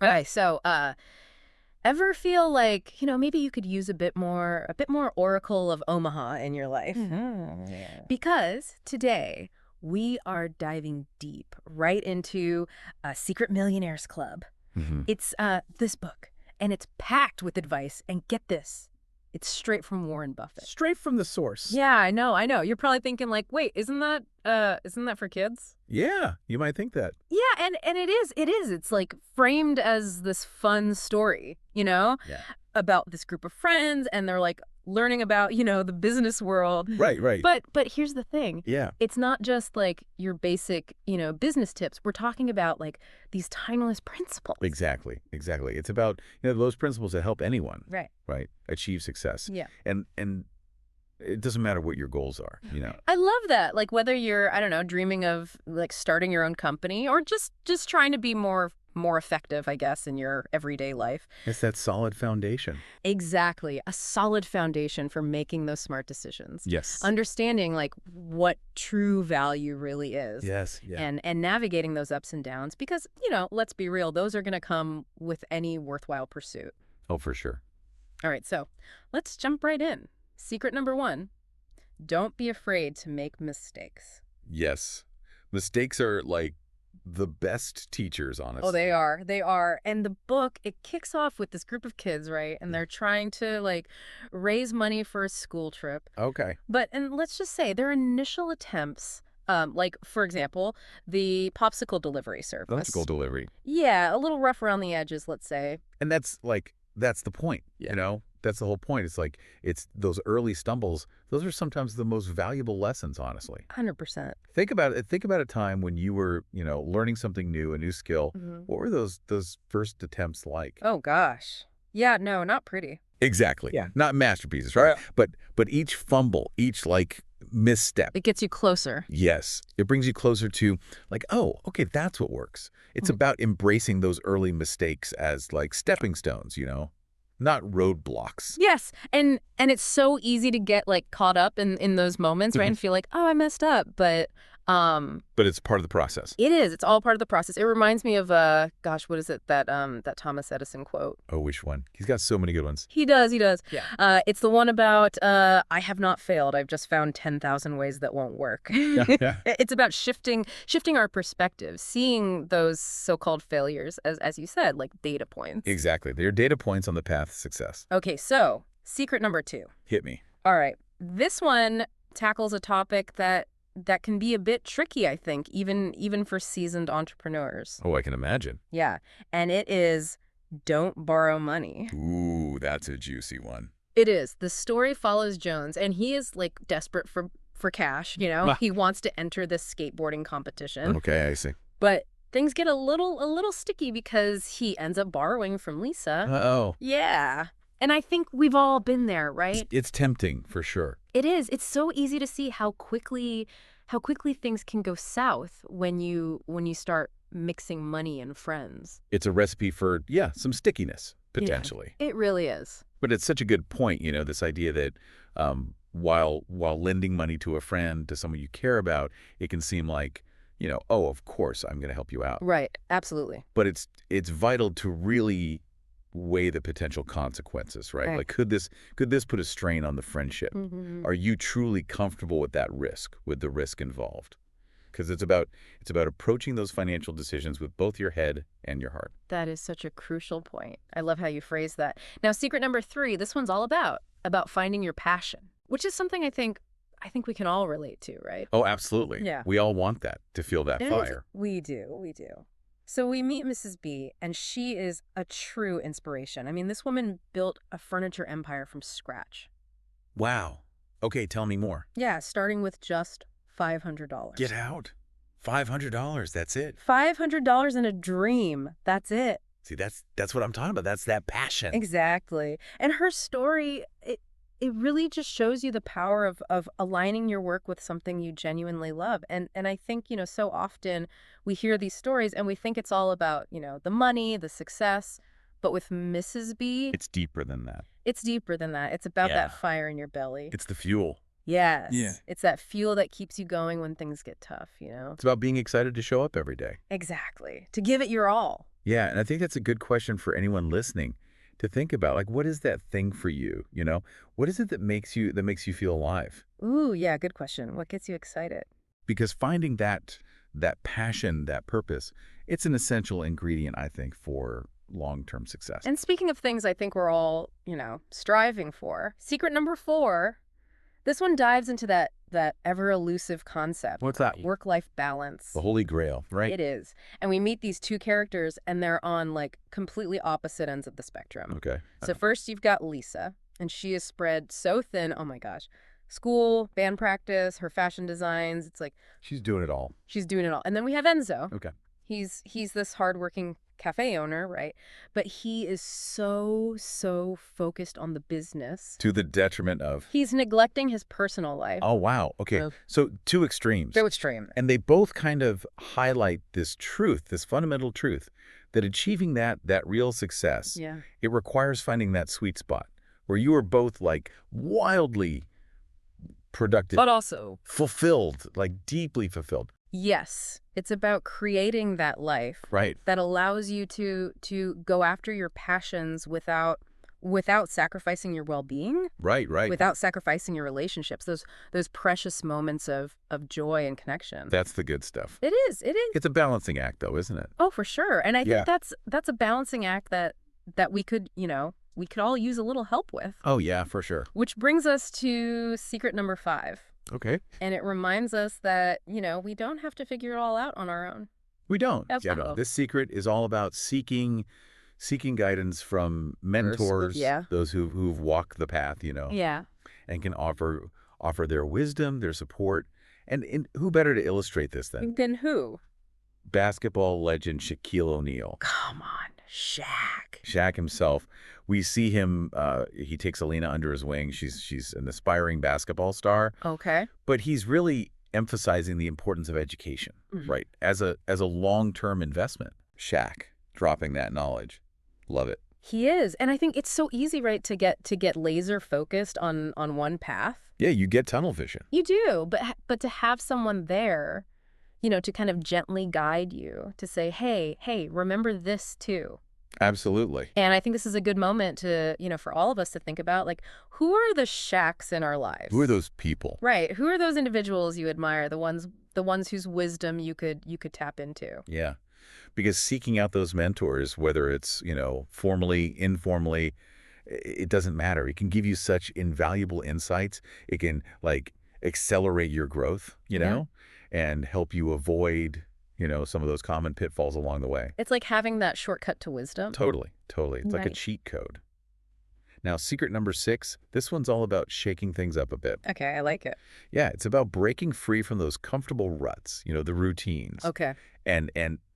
Okay, so ever feel like, maybe you could use a bit more Oracle of Omaha in your life? Yeah. Because today we are diving deep right into Secret Millionaires Club. hmm It's this book, and it's packed with advice. And get this, it's straight from Warren Buffett. Straight from the source. Yeah, I know, I know. You're probably thinking like, wait, isn't that for kids? Yeah, you might think that. Yeah, and it is. It is. It's like framed as this fun story, Yeah. about this group of friends, and they're like learning about, the business world. Right, right. But here's the thing. Yeah, It's not just like your basic, business tips. We're talking about like these timeless principles. exactly. Exactly. It's about, those principles that help anyone, Right. right, achieve success. Yeah. And it doesn't matter what your goals are. I love that. Like whether you're, I don't know, dreaming of like starting your own company or just trying to be more effective, I guess, in your everyday life. It's that solid foundation. Exactly. A solid foundation for making those smart decisions. Yes. Understanding like what true value really is. Yes, yeah. And navigating those ups and downs because, let's be real, those are going to come with any worthwhile pursuit. Oh, for sure. All right, so let's jump right in. Secret number 1, don't be afraid to make mistakes. Yes. Mistakes are like the best teachers, honestly. Oh, they are. They are. And the book, it kicks off with this group of kids, right? And they're trying to like raise money for a school trip. Okay. And let's just say their initial attempts, like, for example, the popsicle delivery service. That's goal delivery. Yeah, a little rough around the edges, let's say. And that's the point, That's the whole point. It's those early stumbles. Those are sometimes the most valuable lessons, honestly. 100%. Think about it. Think about a time when you were, learning something new, a new skill. Hmm. What were those first attempts like? Oh, gosh. Yeah, no, not pretty. Exactly. Yeah. Not masterpieces, right? But each fumble, each misstep. It gets you closer. Yes. It brings you closer to oh, okay, that's what works. It's about embracing those early mistakes as like stepping stones, not roadblocks. Yes, and it's so easy to get like caught up in those moments, right? And feel like, oh, I messed up, but But it's part of the process. it is. It's all part of the process. It reminds me of gosh, what is it that Thomas Edison quote? Oh, which one? He's got so many good ones. He does. Yeah. It's the one about I have not failed. I've just found 10,000 ways that won't work. Yeah. It's about shifting our perspective, seeing those so-called failures as you said, like data points. Exactly. They're data points on the path to success. Okay, so secret number 2. Hit me. All right. This one tackles a topic that can be a bit tricky, I think, even for seasoned entrepreneurs. Oh, I can imagine. Yeah. And it is don't borrow money. Ooh, that's a juicy one. It is. The story follows Jones, and he is like desperate for cash, Ah. He wants to enter this skateboarding competition. Okay, I see. But things get a little sticky because he ends up borrowing from Lisa. Uh-oh. Yeah. And I think we've all been there, right? It's tempting, for sure. It is. It's so easy to see how quickly things can go south when you start mixing money and friends. It's a recipe for, some stickiness, potentially. Yeah, it really is. But it's such a good point, this idea that while lending money to a friend, to someone you care about, it can seem like, oh, of course, I'm going to help you out. Right. Absolutely. But it's vital to really weigh the potential consequences, right? Right. Like, could this put a strain on the friendship? Mm-hmm. Are you truly comfortable with that risk, with the risk involved? Because it's about approaching those financial decisions with both your head and your heart. That is such a crucial point. I love how you phrase that. Now, secret number 3, this one's all about finding your passion, which is something I think we can all relate to, right? Oh, absolutely. Yeah. We all want that, to feel that And fire. we do. So we meet Mrs. B, and she is a true inspiration. I mean, this woman built a furniture empire from scratch. Wow. Okay, tell me more. Yeah, starting with just $500. Get out. $500, that's it. $500 in a dream. That's it. See, that's what I'm talking about. That's that passion. Exactly. And her story, it really just shows you the power of aligning your work with something you genuinely love. And I think, so often we hear these stories and we think it's all about, the money, the success. But with Mrs. B, It's deeper than that. it's deeper than that. It's about Yeah. that fire in your belly. It's the fuel. Yes. Yeah. It's that fuel that keeps you going when things get tough, It's about being excited to show up every day. Exactly. To give it your all. Yeah, and I think that's a good question for anyone listening to think about. Like, what is that thing for you? What is it that makes you feel alive? Ooh, yeah, good question. What gets you excited? Because finding that passion, that purpose, it's an essential ingredient, I think, for long-term success. And speaking of things I think we're all, striving for, secret number 4, this one dives into that ever elusive concept, What's that? work-life balance. The Holy Grail, right? It is. And we meet these two characters and they're on like completely opposite ends of the spectrum. Okay. So first you've got Lisa, and she is spread so thin. Oh my gosh. School, band practice, her fashion designs. It's like She's doing it all. she's doing it all. And then we have Enzo. Okay. He's this hardworking cafe owner, right? But he is so focused on the business. To the detriment of. He's neglecting his personal life. Oh, wow. Okay. So So two extremes. so extreme. And they both kind of highlight this truth, this fundamental truth, that achieving that real success, Yeah. it requires finding that sweet spot where you are both like wildly productive, But also, fulfilled, like deeply fulfilled. yes, it's about creating that life Right. that allows you to go after your passions without sacrificing your well-being, Right. without sacrificing your relationships, those precious moments of joy and connection. That's the good stuff. It is. It is. It's a balancing act, though, isn't it? Oh, for sure. And I Yeah. think that's a balancing act that we could, we could all use a little help with. Oh, yeah, for sure. Which brings us to secret number 5. Okay. And it reminds us that, we don't have to figure it all out on our own. We don't. That's Yeah, no. cool. This secret is all about seeking guidance from mentors, Yeah. those who've walked the path, Yeah. and can offer their wisdom, their support. And who better to illustrate this than Then who? basketball legend Shaquille O'Neal. Come on, Shaq. Shaq himself. We see him, he takes Alina under his wing. She's an aspiring basketball star, Okay. but he's really emphasizing the importance of education, Mhm. right? As a long-term investment. Shaq dropping that knowledge. Love it. He is. And I think it's so easy, right, to get laser focused on one path. Yeah, you get tunnel vision. You do, but to have someone there, to kind of gently guide you, to say, hey, remember this too. Absolutely. And I think this is a good moment to, for all of us to think about, like, who are the Shaqs in our lives? Who are those people? Right. Who are those individuals you admire, the ones whose wisdom you could tap into? Yeah. Because seeking out those mentors, whether it's, formally, informally, it doesn't matter. It can give you such invaluable insights. It can, like, accelerate your growth, Yeah. and help you avoid, some of those common pitfalls along the way. It's like having that shortcut to wisdom. Totally. It's like a Right. cheat code. Now, secret number 6, this one's all about shaking things up a bit. Okay, I like it. Yeah, it's about breaking free from those comfortable ruts, the routines, Okay. and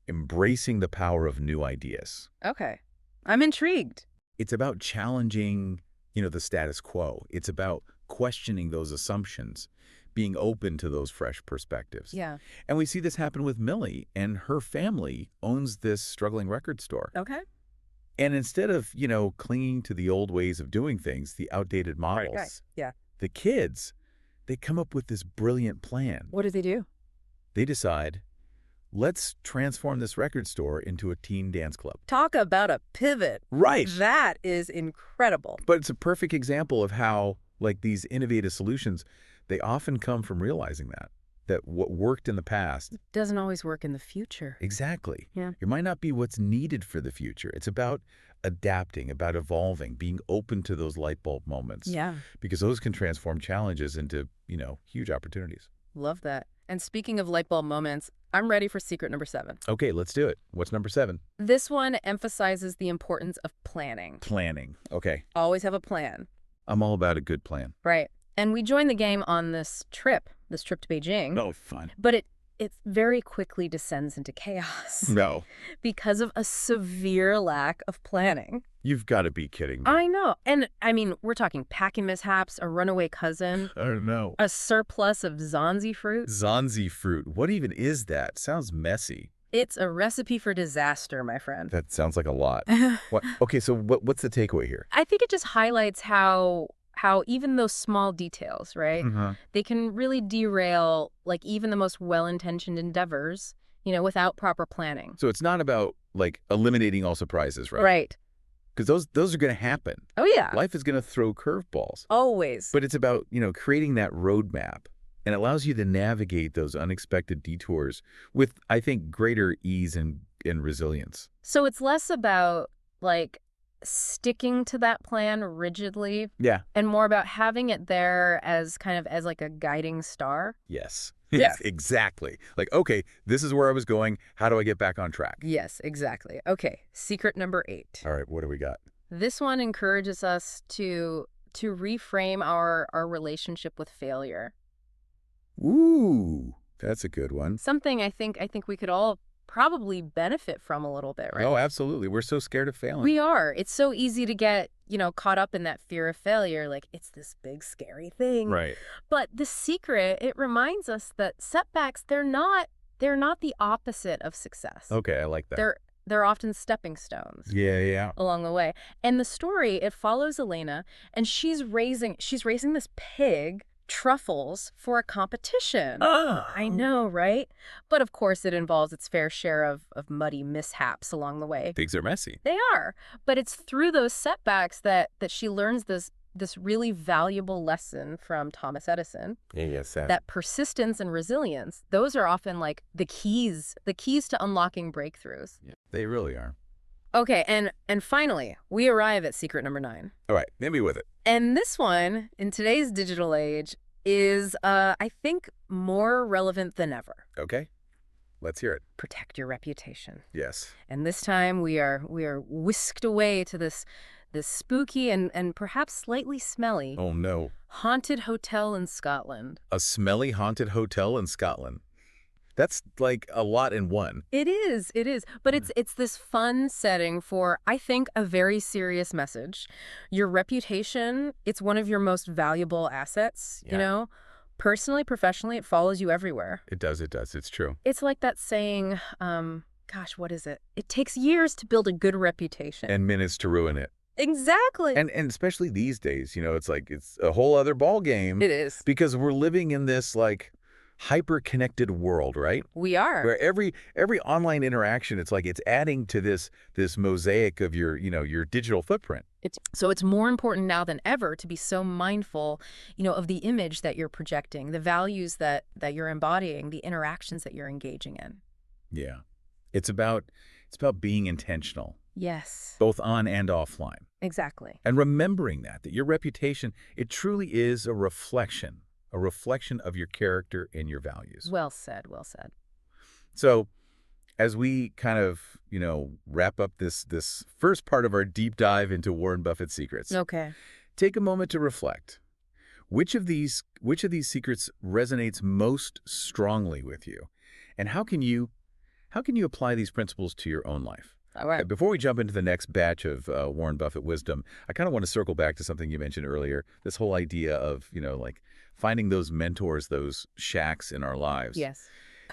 embracing the power of new ideas. Okay. I'm intrigued. It's about challenging, the status quo. It's about questioning those assumptions, being open to those fresh perspectives. Yeah. And we see this happen with Millie, and her family owns this struggling record store. Okay. And instead of, clinging to the old ways of doing things, the outdated models, Right. Yeah. the kids, they come up with this brilliant plan. What do they do? They decide, let's transform this record store into a teen dance club. Talk about a pivot. Right. That is incredible. But it's a perfect example of how, like, these innovative solutions, they often come from realizing that what worked in the past. Doesn't always work in the future. Exactly. Yeah. It might not be what's needed for the future. It's about adapting, about evolving, being open to those light bulb moments. Yeah. Because those can transform challenges into, huge opportunities. Love that. And speaking of light bulb moments, I'm ready for secret number 7. Okay, let's do it. What's number 7? This one emphasizes the importance of planning. Planning. Okay. Always have a plan. I'm all about a good plan. Right. And we joined the game on this trip to Beijing. Oh, fun. But it very quickly descends into chaos No. because of a severe lack of planning. You've got to be kidding me. I know. And I mean, we're talking packing mishaps, a runaway cousin, Oh, no. a surplus of Zanzi fruit. Zanzi fruit. What even is that? Sounds messy. It's a recipe for disaster, my friend. That sounds like a lot. What? Okay, so what's the takeaway here? I think it just highlights how even those small details, right? Mm-hmm. They can really derail, like, even the most well-intentioned endeavors, without proper planning. So it's not about like eliminating all surprises, right? Right. Because those are going to happen. Oh, yeah. Life is going to throw curveballs. Always. But it's about, creating that roadmap, and it allows you to navigate those unexpected detours with, I think, greater ease and resilience. So it's less about, like, sticking to that plan rigidly Yeah. and more about having it there as kind of as like a guiding star. Yes. Yeah. Exactly. Like, okay, this is where I was going. How do I get back on track? Yes, exactly. Okay, secret number 8. All right, what do we got? This one encourages us to reframe our relationship with failure. Ooh, that's a good one. Something I think we could all probably benefit from a little bit, right? Oh, absolutely. We're so scared of failing. We are. It's so easy to get, caught up in that fear of failure. Like, it's this big, scary thing. Right. But the secret, it reminds us that setbacks, they're not the opposite of success. Okay, I like that. They're often stepping stones. Yeah. Along the way. And the story, it follows Elena, and she's raising this pig truffles for a competition. Oh. I know, right? But of course it involves its fair share of muddy mishaps along the way. Pigs are messy. They are. But it's through those setbacks that she learns this really valuable lesson from Thomas Edison. Yes, that persistence and resilience, those are often like the keys to unlocking breakthroughs. Yeah, they really are. Okay, and finally, we arrive at secret number 9. All right, hit me with it. And this one, in today's digital age, is, I think, more relevant than ever. Okay, let's hear it. Protect your reputation. Yes. And this time we are whisked away to this spooky and perhaps slightly smelly Oh, no. haunted hotel in Scotland. A smelly haunted hotel in Scotland. That's like a lot in one. It is. But it's this fun setting for, I think, a very serious message. Your reputation, it's one of your most valuable assets, Yeah. Personally, professionally, it follows you everywhere. It does. It's true. It's like that saying, gosh, what is it? It takes years to build a good reputation. And minutes to ruin it. Exactly. And especially these days, it's like it's a whole other ball game. It is. Because we're living in this like hyper-connected world, right? We are. Where every online interaction, it's like it's adding to this mosaic of your digital footprint. It's more important now than ever to be so mindful, of the image that you're projecting, the values that you're embodying, the interactions that you're engaging in. Yeah. It's about being intentional. Yes. Both on and offline. Exactly. And remembering that your reputation, it truly is a reflection of your character and your values. Well said. So as we kind of, wrap up this first part of our deep dive into Warren Buffett's secrets, Okay. take a moment to reflect. Which of these secrets resonates most strongly with you? And how can you apply these principles to your own life? All right. Before we jump into the next batch of Warren Buffett wisdom, I kind of want to circle back to something you mentioned earlier, this whole idea of, like finding those mentors, those shacks in our lives. Yes.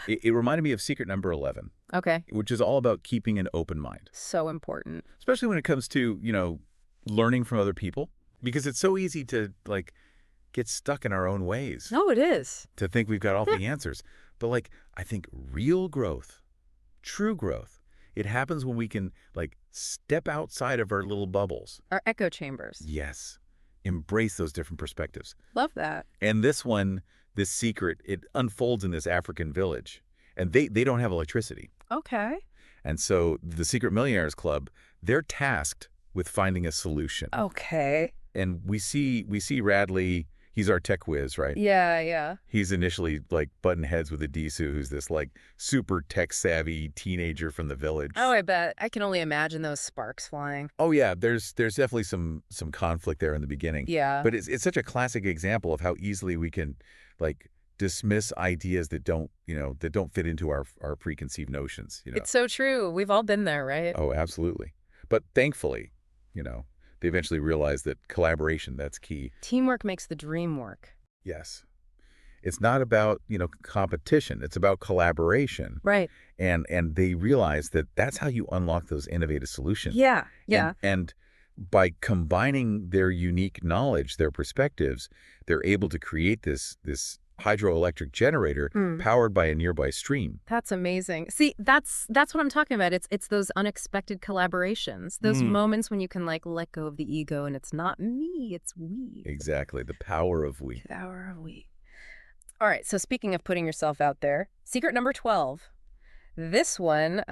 It reminded me of secret number 11, Okay. which is all about keeping an open mind, So important. especially when it comes to, learning from other people, because it's so easy to like get stuck in our own ways, No, it is. to think we've got all the answers. But like, I think real growth, true growth, it happens when we can like step outside of our little bubbles. Our echo chambers. Yes. Embrace those different perspectives. Love that. And this secret, it unfolds in this African village. And they don't have electricity. Okay. And so the Secret Millionaires Club, they're tasked with finding a solution. Okay. And we see Radley, he's our tech whiz, right? Yeah. He's initially like button heads with Adisu, who's this like super tech savvy teenager from the village. Oh, I bet. I can only imagine those sparks flying. Oh yeah, there's definitely some conflict there in the beginning. Yeah. But it's such a classic example of how easily we can like dismiss ideas that don't fit into our preconceived notions. It's so true. We've all been there, right? Oh, absolutely. But thankfully, they eventually realized that collaboration, that's key. Teamwork makes the dream work. Yes. It's not about, competition. It's about collaboration. Right. And they realized that that's how you unlock those innovative solutions. Yeah. And by combining their unique knowledge, their perspectives, they're able to create this hydroelectric generator Mm. powered by a nearby stream. That's amazing. See, that's what I'm talking about. It's those unexpected collaborations, those Mm. moments when you can like let go of the ego and it's not me, it's we. Exactly. The power of we. The power of we. All right, so speaking of putting yourself out there, secret number 12. This one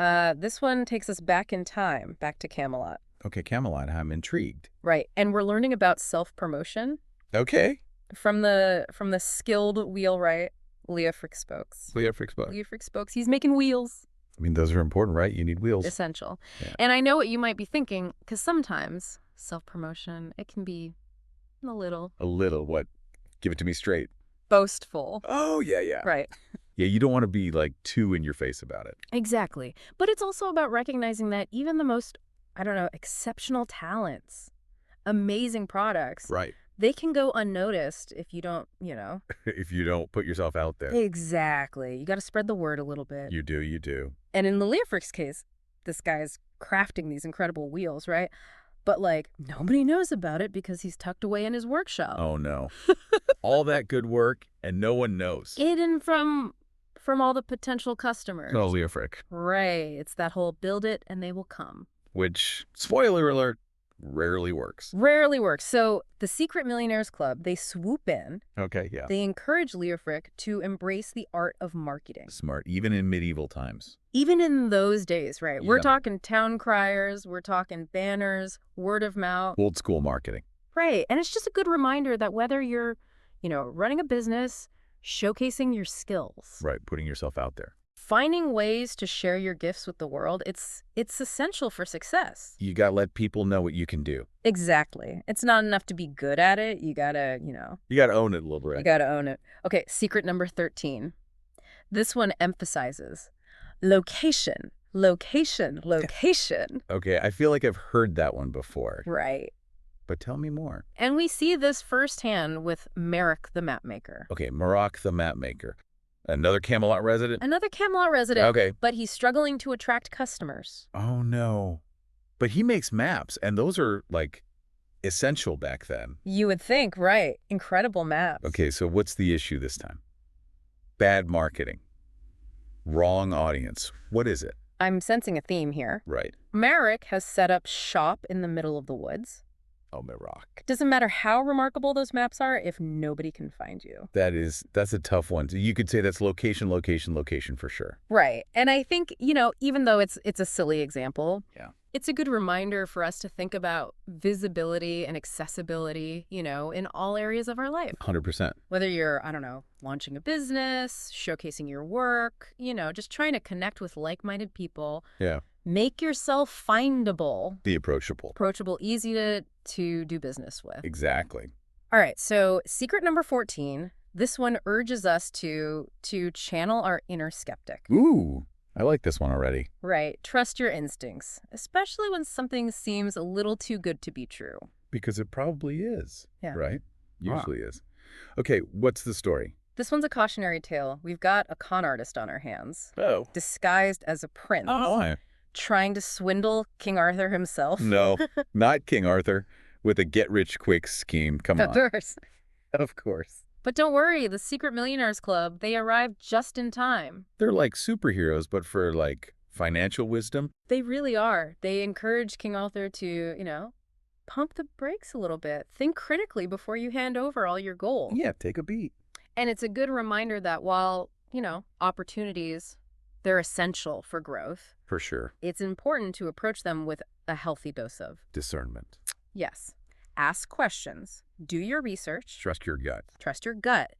takes us back in time, back to Camelot. Okay, Camelot, I'm intrigued. Right. And we're learning about self-promotion Okay. from the skilled wheelwright Leah Frick-Spokes. Leah Frick-Spokes. Leah Frick-Spokes, he's making wheels. I mean, those are important, right? You need wheels. Essential. Yeah. And I know what you might be thinking, because sometimes self-promotion, it can be a little A little, what? Give it to me straight. boastful. Oh, yeah, yeah. Right. Yeah, you don't want to be, like, too in your face about it. Exactly. But it's also about recognizing that even the most, I don't know, exceptional talents, amazing products, Right. they can go unnoticed if you don't, If you don't put yourself out there. Exactly. You got to spread the word a little bit. You do, you do. And in the Leah Frick's case, this guy's crafting these incredible wheels, right? But, like, nobody knows about it because he's tucked away in his workshop. Oh, no. All that good work, and no one knows. Hidden from all the potential customers. Oh, Leah Frick. Right. It's that whole build it and they will come. Which, spoiler alert, rarely works. Rarely works. So the Secret Millionaires Club, they swoop in. Okay, yeah. They encourage Leah Frick to embrace the art of marketing. Smart, even in medieval times. Even in those days, right? We're Yeah. talking town criers, we're talking banners, word of mouth. Old school marketing. Right. And it's just a good reminder that whether you're, running a business, showcasing your skills, Right, putting yourself out there. finding ways to share your gifts with the world, it's essential for success. You got to let people know what you can do. Exactly. It's not enough to be good at it. You gotta, You got to own it a little bit. you gotta own it. Okay, secret number 13. This one emphasizes location, location, location. Okay, I feel like I've heard that one before, Right. but tell me more. And we see this firsthand with Merrick the mapmaker. Okay, Maroc the map maker. Another Camelot resident? Another Camelot resident, Okay. but he's struggling to attract customers. Oh, no. But he makes maps, and those are, like, essential back then. You would think, right? Incredible maps. Okay, so what's the issue this time? Bad marketing. Wrong audience. What is it? I'm sensing a theme here. Right. Merrick has set up shop in the middle of the woods. Oh, Maroc. Doesn't matter how remarkable those maps are if nobody can find you. That's a tough one. You could say that's location, location, location for sure. Right. And I think, even though it's a silly example, Yeah. it's a good reminder for us to think about visibility and accessibility, in all areas of our life. 100%. Whether you're, I don't know, launching a business, showcasing your work, just trying to connect with like-minded people. Yeah. Make yourself findable, Be approachable. easy to do business with. Exactly. All right, so secret number 14, this one urges us to channel our inner skeptic. Ooh, I like this one already. Right, trust your instincts, especially when something seems a little too good to be true. Because it probably is. Yeah. Right? Usually is. Okay, what's the story? This one's a cautionary tale. We've got a con artist on our hands, Oh. disguised as a prince, Oh, trying to swindle King Arthur himself. no, not King Arthur with a get-rich-quick scheme. Come Of on. course. Of course. But don't worry, the Secret Millionaires Club, they arrived just in time. They're like superheroes, but for, like, financial wisdom. They really are. They encourage King Arthur to, pump the brakes a little bit. Think critically before you hand over all your gold. Yeah, take a beat. And it's a good reminder that while, opportunities, they're essential for growth, For sure. it's important to approach them with a healthy dose of, Discernment. yes, ask questions, do your research, Trust your gut. trust your gut.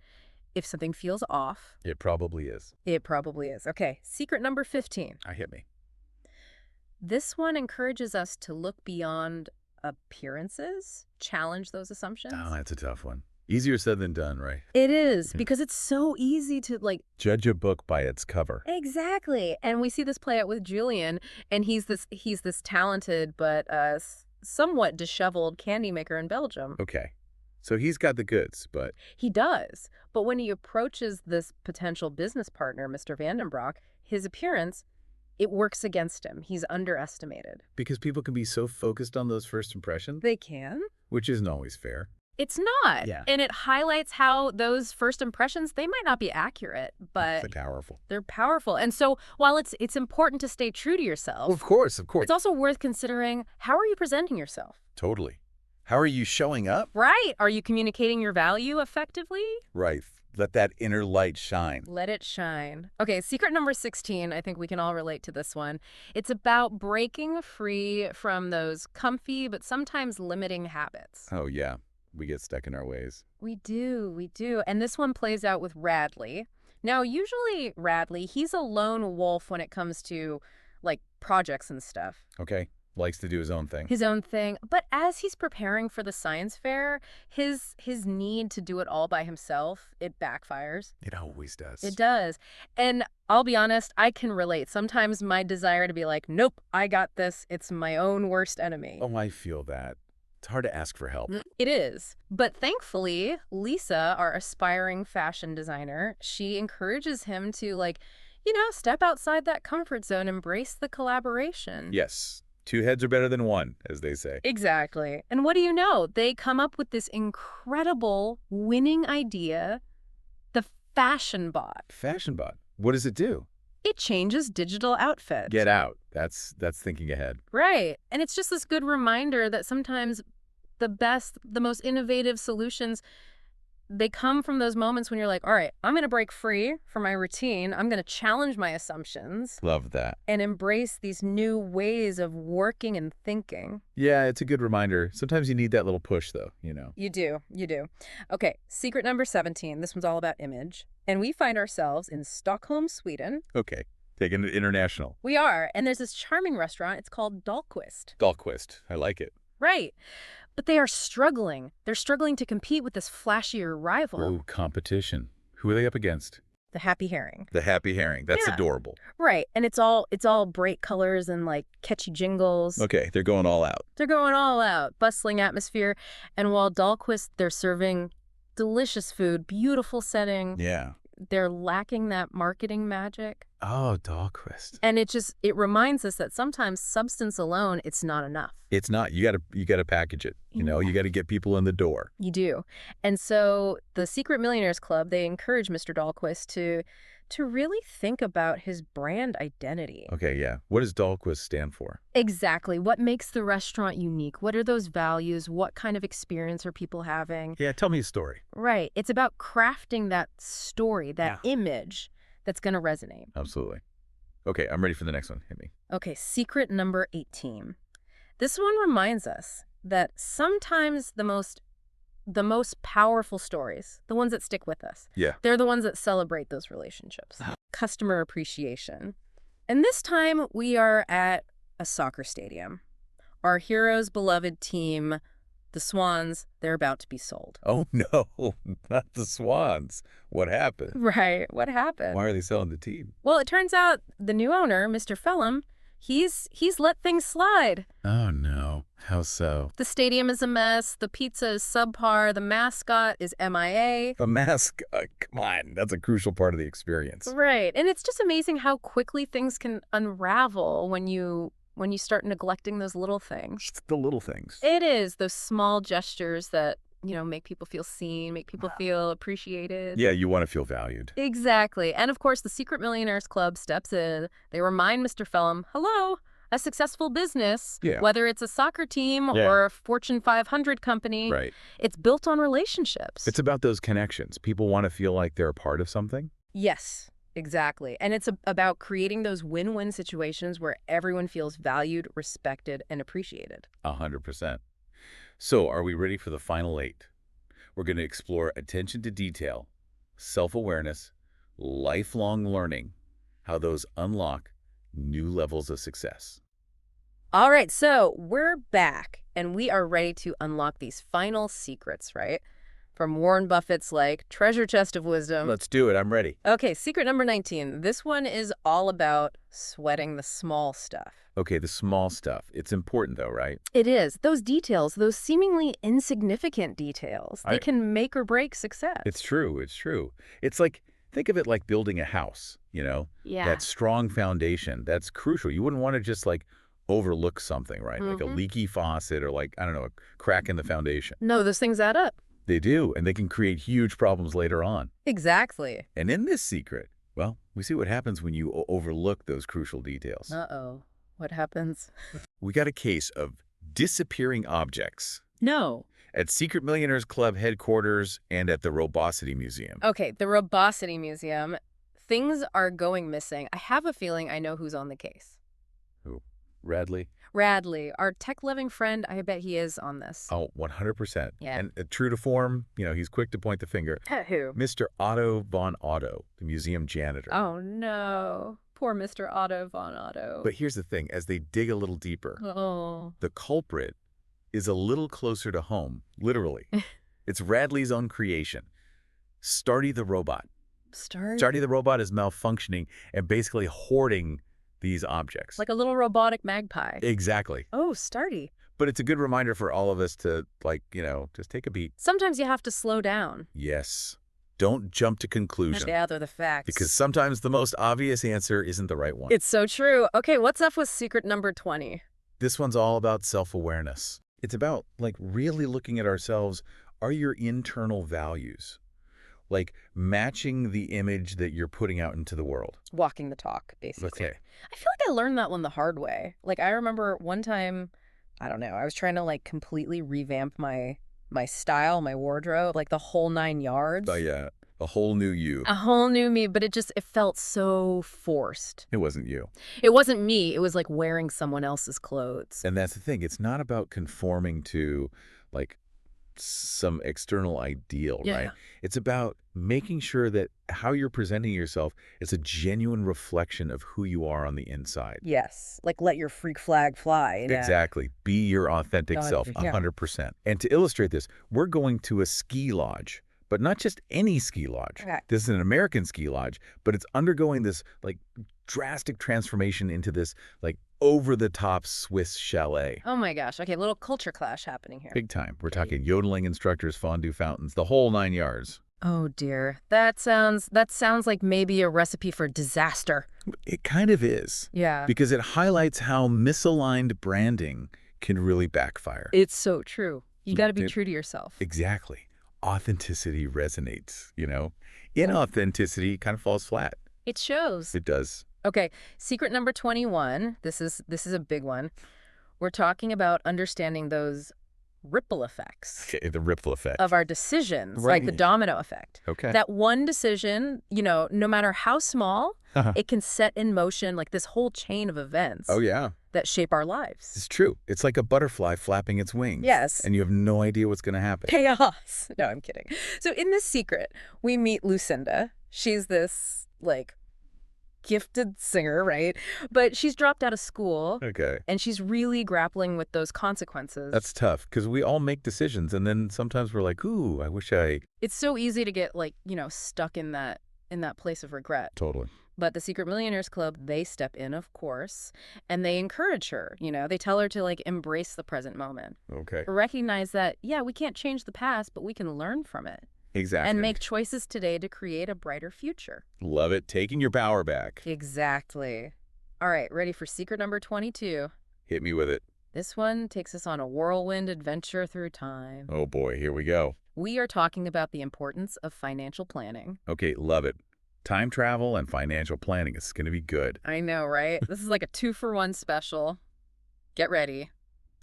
If something feels off, It probably is. it probably is. Okay, secret number 15. Hit me. This one encourages us to look beyond appearances, challenge those assumptions. Oh, that's a tough one. Easier said than done, right? It is, Mhm. because it's so easy to, Judge a book by its cover. exactly. And we see this play out with Julian, and he's this talented but somewhat disheveled candy maker in Belgium. Okay. So he's got the goods, but He does. But when he approaches this potential business partner, Mr. Vandenbroek, his appearance, it works against him. He's underestimated. because people can be so focused on those first impressions, They can. which isn't always fair. It's not. Yeah. And it highlights how those first impressions, they might not be accurate, but They're powerful. they're powerful. And so while it's important to stay true to yourself, Well, of course, of course. it's also worth considering, how are you presenting yourself? Totally. How are you showing up? Right. Are you communicating your value effectively? Right. Let that inner light shine. Let it shine. Okay, secret number 16, I think we can all relate to this one. It's about breaking free from those comfy but sometimes limiting habits. Oh, yeah. We get stuck in our ways. We do. And this one plays out with Radley. Now, usually Radley, he's a lone wolf when it comes to, like, projects and stuff. Okay. Likes to do his own thing. His own thing. But as he's preparing for the science fair, his need to do it all by himself, it backfires. It always does. It does. And I'll be honest, I can relate. Sometimes my desire to be like, nope, I got this. It's my own worst enemy. Oh, I feel that. It's hard to ask for help. It is. But thankfully, Lisa, our aspiring fashion designer, she encourages him to, like, step outside that comfort zone, embrace the collaboration. Yes. Two heads are better than one, as they say. Exactly. And what do you know? They come up with this incredible winning idea, the fashion bot. Fashion bot. What does it do? It changes digital outfits. Get out. That's thinking ahead. Right. And it's just this good reminder that sometimes the best, the most innovative solutions, they come from those moments when you're like, all right, I'm going to break free from my routine. I'm going to challenge my assumptions Love that. and embrace these new ways of working and thinking. Yeah, it's a good reminder. Sometimes you need that little push, though, You do. Okay, secret number 17. This one's all about image. And we find ourselves in Stockholm, Sweden. Okay. Taking it international. We are. And there's this charming restaurant. It's called Dahlquist. Dahlquist. I like it. Right. But they are struggling. They're struggling to compete with this flashier rival. Oh, competition. Who are they up against? The Happy Herring. The Happy Herring. That's Yeah. adorable. Right. And it's all bright colors and, like, catchy jingles. Okay, they're going all out. They're going all out. Bustling atmosphere. And while Dahlquist, they're serving delicious food, beautiful setting. Yeah. They're lacking that marketing magic. Oh, Dahlquist. And it reminds us that sometimes substance alone, it's not enough. It's not. You gotta package it. You gotta get people in the door. You do. And so the Secret Millionaires Club, they encourage Mr. Dahlquist to really think about his brand identity. Okay, yeah. What does Dahlquist stand for? Exactly. What makes the restaurant unique? What are those values? What kind of experience are people having? Yeah, tell me a story. Right. It's about crafting that story, that image that's going to resonate. Absolutely. Okay, I'm ready for the next one. Hit me. Okay, secret number 18. This one reminds us that sometimes the most powerful stories, the ones that stick with us, Yeah. they're the ones that celebrate those relationships. Customer appreciation. And this time we are at a soccer stadium. Our hero's beloved team, the Swans, they're about to be sold. Oh, no, not the Swans. What happened? Right. What happened? Why are they selling the team? Well, it turns out the new owner, Mr. Fellum, he's let things slide. Oh, no. How so? The stadium is a mess. The pizza is subpar. The mascot is MIA. The mask, come on. That's a crucial part of the experience. Right. And it's just amazing how quickly things can unravel when you start neglecting those little things. It's the little things. It is those small gestures that, make people feel seen, make people feel appreciated. Yeah, you want to feel valued. Exactly. And of course, the Secret Millionaires Club steps in. They remind Mr. Fellum, hello, a successful business, whether it's a soccer team or a Fortune 500 company, Right. it's built on relationships. It's about those connections. People want to feel like they're a part of something. Yes, exactly. And it's about creating those win-win situations where everyone feels valued, respected, and appreciated. 100%. So are we ready for the final 8? We're going to explore attention to detail, self-awareness, lifelong learning, how those unlock new levels of success. All right, so we're back, and we are ready to unlock these final secrets, right? From Warren Buffett's, treasure chest of wisdom. Let's do it. I'm ready. Okay, secret number 19. This one is all about sweating the small stuff. Okay, the small stuff. It's important, though, right? It is. Those details, those seemingly insignificant details, they can make or break success. It's true. It's true. It's like, think of it like building a house, Yeah. That strong foundation, that's crucial. You wouldn't want to just, overlook something, right? Like a leaky faucet or, I don't know, a crack in the foundation. No, those things add up. They do, and they can create huge problems later on. Exactly. And in this secret, well, we see what happens when you overlook those crucial details. Uh-oh. What happens? We got a case of disappearing objects No. at Secret Millionaires Club headquarters and at the Robosity Museum. Okay, the Robosity Museum. Things are going missing. I have a feeling I know who's on the case. Who? Radley? Radley, our tech-loving friend, I bet he is on this. Oh, 100%. Yeah. And true to form, he's quick to point the finger. Who? Mr. Otto von Otto, the museum janitor. Oh, no. Poor Mr. Otto von Otto. But here's the thing, as they dig a little deeper, the culprit is a little closer to home, literally. It's Radley's own creation, Starty the robot. Starty the robot is malfunctioning and basically hoarding these objects. Like a little robotic magpie. Exactly. Oh, Starty. But it's a good reminder for all of us to, just take a beat. Sometimes you have to slow down. Yes. Don't jump to conclusions. Gather the facts. Because sometimes the most obvious answer isn't the right one. It's so true. Okay, what's up with secret number 20? This one's all about self-awareness. It's about, really looking at ourselves. Are your internal values, matching the image that you're putting out into the world? Walking the talk, basically. Okay. I feel like I learned that one the hard way. I remember one time, I don't know, I was trying to, completely revamp my style, my wardrobe, the whole 9 yards. Oh, yeah. A whole new you. A whole new me, but it felt so forced. It wasn't you. It wasn't me. It was like wearing someone else's clothes. And that's the thing. It's not about conforming to, some external ideal, Yeah. right? It's about making sure that how you're presenting yourself is a genuine reflection of who you are on the inside. Yes. Let your freak flag fly. Exactly. Be your authentic self, Yeah. 100%. And to illustrate this, we're going to a ski lodge, but not just any ski lodge. Okay. This is an American ski lodge, but it's undergoing this, drastic transformation into this, over-the-top Swiss chalet. Oh my gosh. Okay, little culture clash happening here. Big time. We're talking yodeling instructors, fondue fountains, the whole 9 yards. Oh dear. That sounds like maybe a recipe for disaster. It kind of is. Yeah. Because it highlights how misaligned branding can really backfire. It's so true. You got to be true to yourself. Exactly. Authenticity resonates, Inauthenticity kind of falls flat. It shows. It does. Okay, secret number 21. This is a big one. We're talking about understanding those ripple effects Okay, the ripple effect. of our decisions, Right. like the domino effect. Okay. That one decision, no matter how small, it can set in motion this whole chain of events Oh, yeah. that shape our lives. It's true. It's like a butterfly flapping its wings. Yes. And you have no idea what's going to happen. Chaos. No, I'm kidding. So in this secret, we meet Lucinda. She's this, gifted singer, right? But she's dropped out of school. Okay. And she's really grappling with those consequences. That's tough because we all make decisions and then sometimes we're like, ooh, I wish I... It's so easy to get stuck in that place of regret. Totally. But the Secret Millionaires Club, they step in, of course, and they encourage her. They tell her to embrace the present moment. Okay. Recognize that, yeah, we can't change the past, but we can learn from it. Exactly. And make choices today to create a brighter future. Love it. Taking your power back. Exactly. All right, ready for secret number 22? Hit me with it. This one takes us on a whirlwind adventure through time. Oh boy, here we go. We are talking about the importance of financial planning. Okay, love it. Time travel and financial planning is going to be good. I know, right? This is like a 2-for-1 special. Get ready.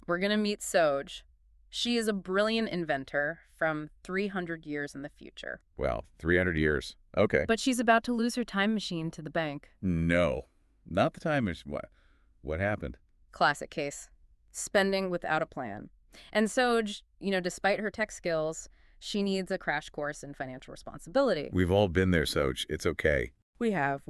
We're going to meet Soj. She is a brilliant inventor from 300 years in the future. Well, 300 years. Okay. But she's about to lose her time machine to the bank. No, not the time machine. What happened? Classic case. Spending without a plan. And Soj, despite her tech skills, she needs a crash course in financial responsibility. We've all been there, Soj. It's okay. We have.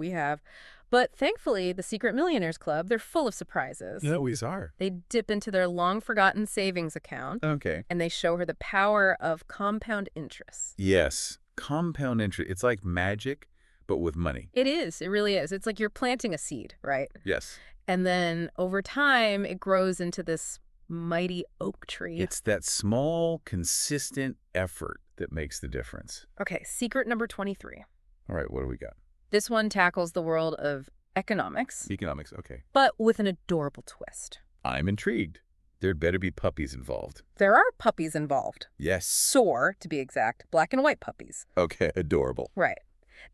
But thankfully, the Secret Millionaires Club, they're full of surprises. No, we are. They dip into their long-forgotten savings account, Okay. and they show her the power of compound interest. Yes, compound interest. It's like magic, but with money. It is. It really is. It's like you're planting a seed, right? Yes. And then over time, it grows into this mighty oak tree. It's that small, consistent effort that makes the difference. Okay, secret number 23. All right, what do we got? This one tackles the world of economics, Economics, okay. but with an adorable twist. I'm intrigued. There'd better be puppies involved. There are puppies involved. Yes. Soar, to be exact, black and white puppies. Okay, adorable. Right.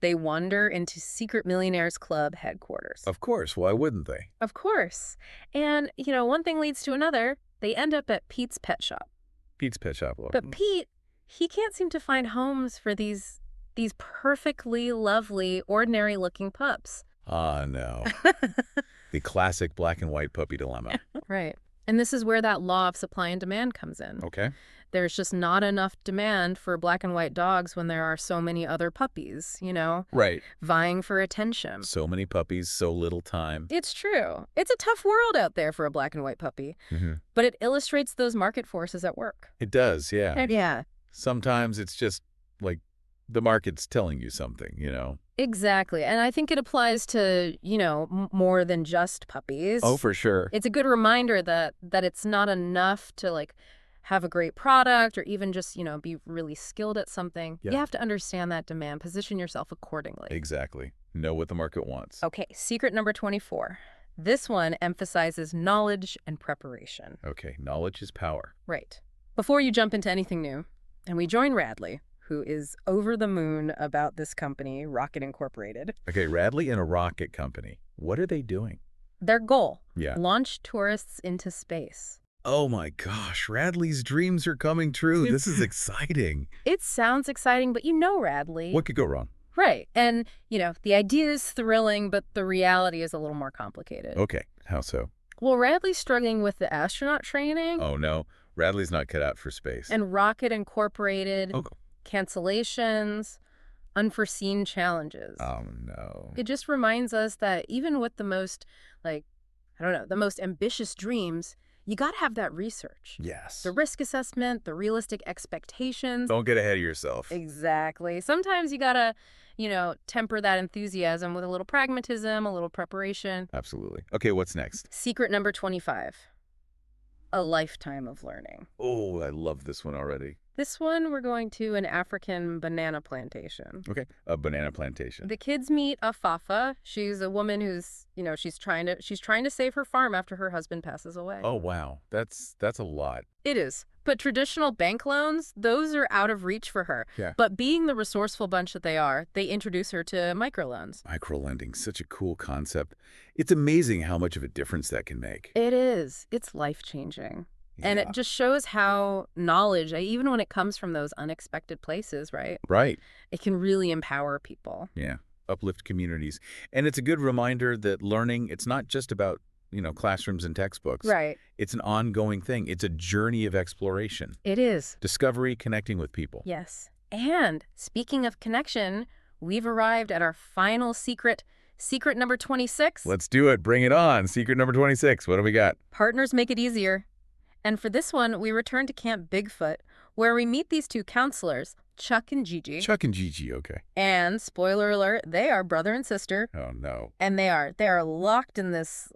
They wander into Secret Millionaires Club headquarters. Of course, why wouldn't they? Of course. And, one thing leads to another. They end up at Pete's pet shop. Pete's Pet Shop. But Pete, he can't seem to find homes for these perfectly lovely, ordinary-looking pups. Ah, no. The classic black and white puppy dilemma. Right. And this is where that law of supply and demand comes in. Okay. There's just not enough demand for black and white dogs when there are so many other puppies, Right. vying for attention. So many puppies, so little time. It's true. It's a tough world out there for a black and white puppy, Mm-hmm. but it illustrates those market forces at work. It does, yeah. Yeah, Sometimes it's just like the market's telling you something, exactly. And I think it applies to, more than just puppies. Oh, for sure. It's a good reminder that it's not enough to have a great product or even just, be really skilled at something. Yeah. You have to understand that demand, position yourself accordingly. Exactly. Know what the market wants. Okay, secret number 24. This one emphasizes knowledge and preparation. Okay, knowledge is power. Right. Before you jump into anything new, and we join Radley, who is over the moon about this company, Rocket Incorporated. Okay, Radley and a rocket company. What are they doing? Their goal, Yeah. launch tourists into space. Oh my gosh, Radley's dreams are coming true. This is exciting. It sounds exciting, but Radley. What could go wrong? Right. And, the idea is thrilling, but the reality is a little more complicated. Okay, how so? Well, Radley's struggling with the astronaut training. Oh no, Radley's not cut out for space. And Rocket Incorporated, Oh. cancellations, unforeseen challenges. Oh no. It just reminds us that even with the most, the most ambitious dreams, you got to have that research. Yes. The risk assessment, the realistic expectations. Don't get ahead of yourself. Exactly. Sometimes you got to, temper that enthusiasm with a little pragmatism, a little preparation. Absolutely. Okay, what's next? Secret number 25. A lifetime of learning. Oh, I love this one already. This one, we're going to an African banana plantation. Okay, a banana plantation. The kids meet Afafa. She's a woman who's, she's trying to save her farm after her husband passes away. Oh wow, that's a lot. It is. But traditional bank loans, those are out of reach for her. Yeah. But being the resourceful bunch that they are, they introduce her to microloans. Microlending, such a cool concept. It's amazing how much of a difference that can make. It is. It's life-changing. And it just shows how knowledge, even when it comes from those unexpected places, right? Right. It can really empower people. Yeah. Uplift communities. And it's a good reminder that learning, it's not just about, classrooms and textbooks. Right. It's an ongoing thing. It's a journey of exploration. It is. Discovery, connecting with people. Yes. And speaking of connection, we've arrived at our final secret number 26. Let's do it. Bring it on. Secret number 26. What do we got? Partners make it easier. And for this one, we return to Camp Bigfoot, where we meet these two counselors, Chuck and Gigi. Chuck and Gigi, okay. And, spoiler alert, they are brother and sister. Oh, no. And they are locked in this,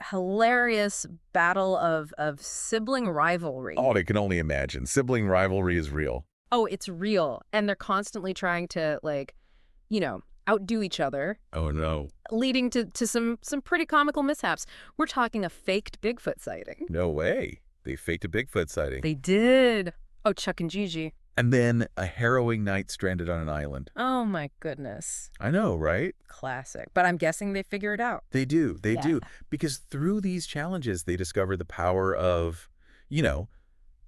hilarious battle of sibling rivalry. Oh, I can only imagine. Sibling rivalry is real. Oh, it's real. And they're constantly trying to, outdo each other. Oh, no. Leading to some pretty comical mishaps. We're talking a faked Bigfoot sighting. No way. They faked a Bigfoot sighting. They did. Oh, Chuck and Gigi. And then a harrowing night stranded on an island. Oh, my goodness. I know, right? Classic. But I'm guessing they figure it out. They do. They Yeah. do. Because through these challenges, they discover the power of,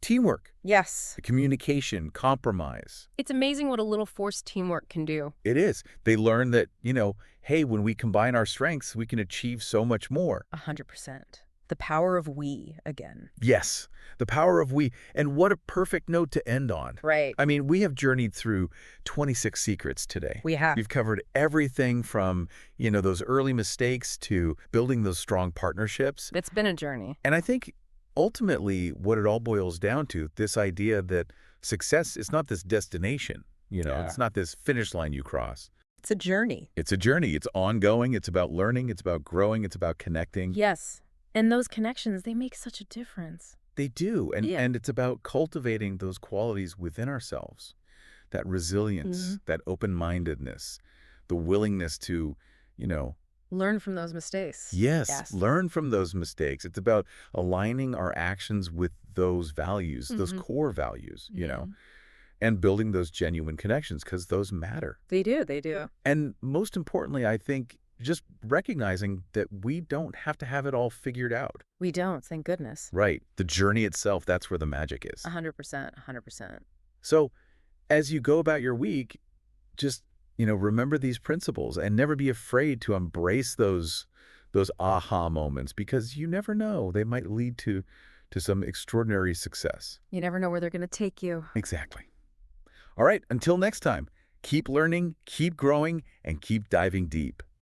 teamwork, Yes. communication, compromise. It's amazing what a little forced teamwork can do. It is. They learn that, hey, when we combine our strengths, we can achieve so much more. 100%. The power of we again. Yes, the power of we. And what a perfect note to end on. Right. I mean, we have journeyed through 26 secrets today. We have. We've covered everything from, those early mistakes to building those strong partnerships. It's been a journey. And I think ultimately what it all boils down to, this idea that success is not this destination, it's not this finish line you cross. It's a journey. It's a journey. It's ongoing. It's about learning. It's about growing. It's about connecting. Yes. And those connections, they make such a difference. They do. And, Yeah. and it's about cultivating those qualities within ourselves, that resilience, that open-mindedness, the willingness to, Learn from those mistakes. Yes, Yes. learn from those mistakes. It's about aligning our actions with those values, those Hmm. core values, Yeah. and building those genuine connections because those matter. They do. They do. And most importantly, I think just recognizing that we don't have to have it all figured out. We don't, thank goodness. Right. The journey itself, that's where the magic is. 100%. 100%. So as you go about your week, just, remember these principles and never be afraid to embrace those aha moments because you never know. They might lead to some extraordinary success. You never know where they're going to take you. Exactly. All right. Until next time, keep learning, keep growing, and keep diving deep.